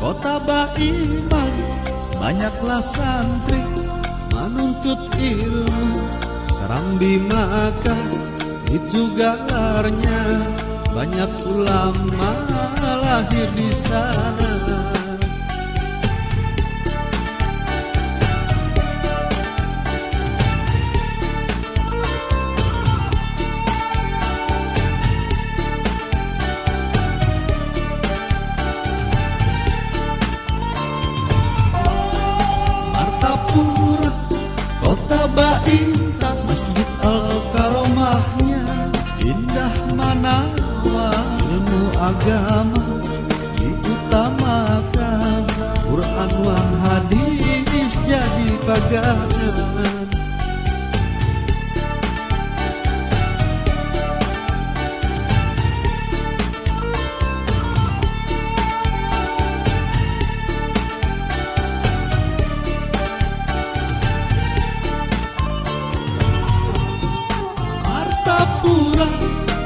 kota Baiman, banyaklah santri menuntut ilmu. Serambi Maka itu gelarnya, banyak ulama lahir di sana. Martapura, kota Baiman, Masjid Al-Karomahnya indah manawa, ilmu agama diutamakan, Quran wan hadis jadi pegangan. Martapura,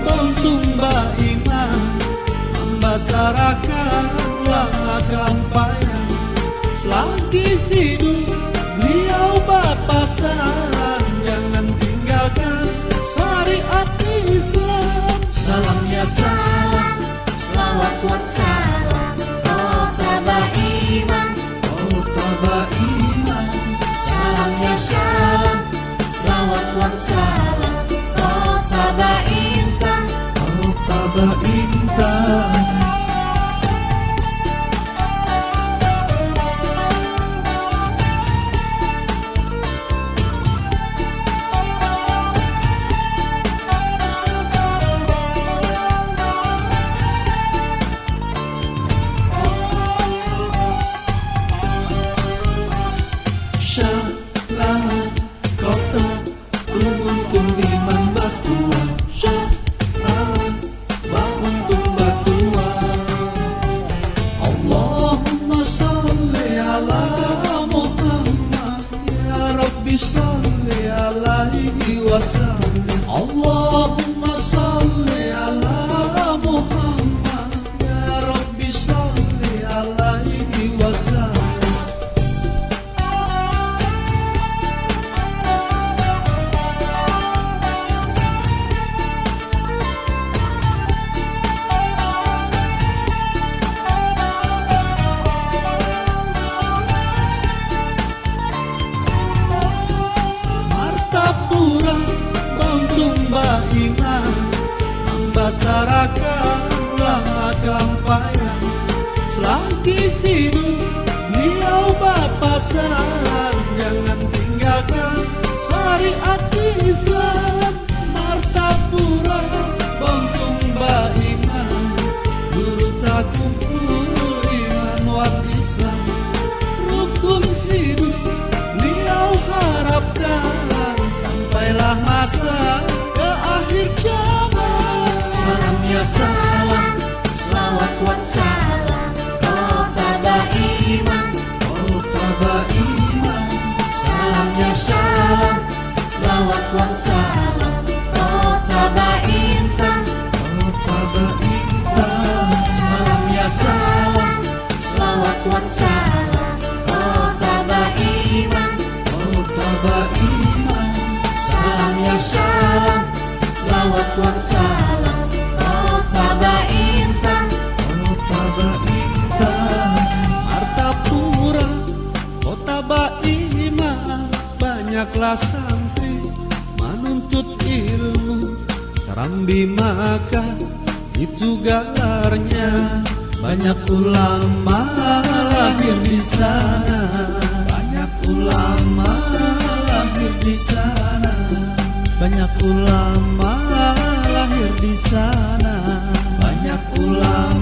Bontung Baiman, membasarakan ulama kampayan. Selagi hidup beliau papasan, jangan tinggalkan syariat Islam. Salam ya salam, selawat wa salam, kota Baiman, Kota Baiman, salam ya salam, selawat wa salam, kota Baiman. Kota Baiman. Shalala, kota Untung Biman Batuan. Shalala, Untung Batuan. Allahumma salli ala Muhammad, ya Rabbi salli alaihi wasallim. Allahumma salli ala Muhammad, ya Rabbi salli alaihi wasallim. Martapura, Bontung Baiman, membasarakan ulama kampayan. Selagi hidup beliau papasan, jangan tinggalkan syariat Islam. Martapura, Bontung Baiman, guru tak kumpul iman wan Islam. Rukun hidup beliau harapkan, sampailah masa ke akhir zaman. Salam ya salam, selawat wa salam, kota Baiman, Kota Baiman, salam ya salam, selawat wa salam, kota Baiman. Kota Baiman, Salam ya salam, selawat wa salam, kota Baiman. Kota Baiman, Salam ya salam, selawat wa salam, kota Baiman. Kota Baiman. Martapura, kota Baiman, banyaklah santri menuntut ilmu. Serambi Maka itu gelarnya, banyak ulama lahir di sana. Banyak ulama lahir di sana. Banyak ulama lahir di sana. Banyak ulama